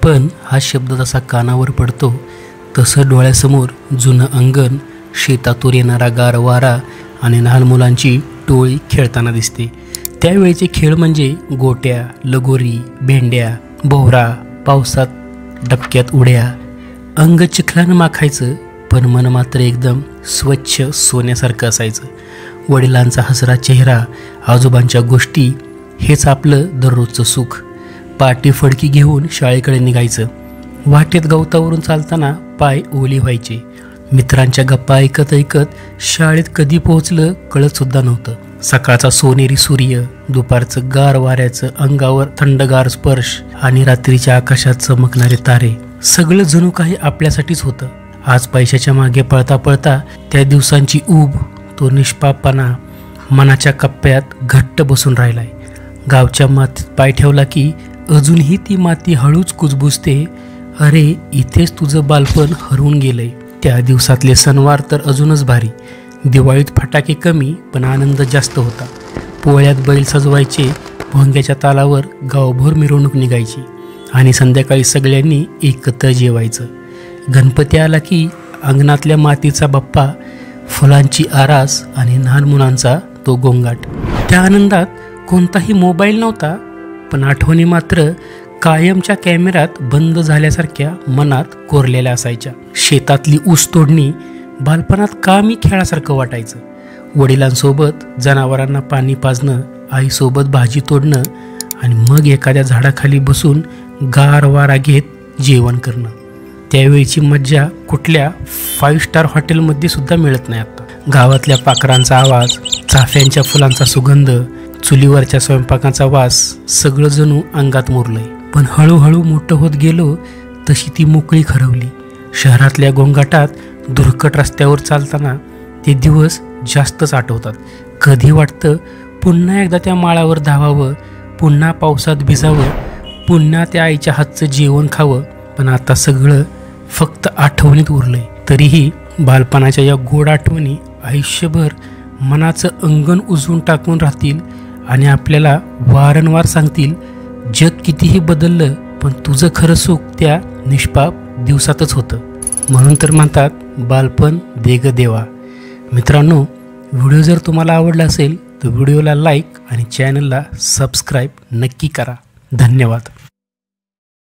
बालपण हा शब्द जसा कानावर पडतो तसं डोळ्यासमोर जुनं अंगण, शेतातून येणारा गार वारा आणि लहान मुलांची टोळी खेळताना दिसते। त्यावेळेचे खेळ म्हणजे गोट्या, लगोरी, भेंड्या, भोवरा, पावसात डबक्यात उड्या। अंग चिखलानं माखायचं, पण मन मात्र एकदम स्वच्छ सोन्यासारखं असायचं। वडिलांचा हसरा चेहरा, आजोबांच्या गोष्टी, हेच आपलं दररोजचं सुख। पाटी फडकी घेऊन शाळेकडे निघायचं। वाटेत गवतावरून चालताना पाय ओली व्हायचे। मित्रांच्या गप्पा ऐकत ऐकत शाळेत कधी पोहोचलं कळत सुद्धा नव्हतं। सकाळचा सोनेरी सूर्य, दुपारचं गार वाऱ्याचं अंगावर थंडगार स्पर्श आणि रात्रीच्या आकाशात चमकणारे तारे, सगळं जणू काही आपल्यासाठीच होतं। आज पैशाच्या मागे पळता पळता त्या दिवसांची ऊब, तो निष्पापपणा मनाच्या कप्प्यात घट्ट बसून राहिलाय। गावच्या मातीत पाय ठेवला की अजूनही ती माती हळूच कुजबुजते, अरे इथेच तुझं बालपण हरवून गेलंय। त्या दिवसातले सणवार तर अजूनच भारी। दिवाळीत फटाके कमी पण आनंद जास्त होता। पोळ्यात बैल सजवायचे, भोंग्याच्या तालावर गावभर मिरवणूक निघायची आणि संध्याकाळी सगळ्यांनी एकत्र जेवायचं। गणपती आला की अंगणातल्या मातीचा बाप्पा, फुलांची आरास आणि लहान मुलांचा तो गोंगाट। त्या आनंदात कोणताही मोबाईल नव्हता, पण आठवणी मात्र कायमच्या कॅमेऱ्यात बंद झाल्यासारख्या मनात कोरलेल्या असायच्या। शेतातली ऊस तोडणी बालपणात कामी खेळासारखं वाटायचं। वडिलांसोबत जनावरांना पाणी पाजणं, आईसोबत भाजी तोडणं आणि मग एखाद्या झाडाखाली बसून गार वारा घेत जेवण करणं। त्यावेळीची मज्जा कुठल्या 5 स्टार हॉटेलमध्ये सुद्धा मिळत नाही आता। गावातल्या पाखरांचा आवाज, चाफ्यांच्या फुलांचा सुगंध, चुलीवरच्या स्वयंपाकाचा वास, सगळं जणू अंगात मुरलंय। पण हळूहळू मोठं होत गेलो तशी ती मोकळी खरवली। शहरातल्या गोंगाटात दुर्गट रस्त्यावर चालताना ते दिवस जास्तच आठवतात। कधी वाटतं पुन्हा एकदा त्या माळावर धावावं, पुन्हा पावसात भिजावं, पुन्हा त्या आईच्या हातचं जेवण खावं, पण आता सगळं फक्त आठवणीत उरलंय। तरीही बालपणाच्या या गोड आठवणी आयुष्यभर मनाचं अंगण उजळून टाकून राहतील आणि आपल्याला वारंवार सांगतील, जग कितीही बदललं पण तुझं खरं सुख त्या निष्पाप दिवसातच होतं। म्हणून तर म्हणतात, बालपण दे ग देवा। मित्रांनो, व्हिडिओ जर तुम्हाला आवडला असेल तर व्हिडिओला लाईक आणि चॅनलला सबस्क्राईब नक्की करा। धन्यवाद।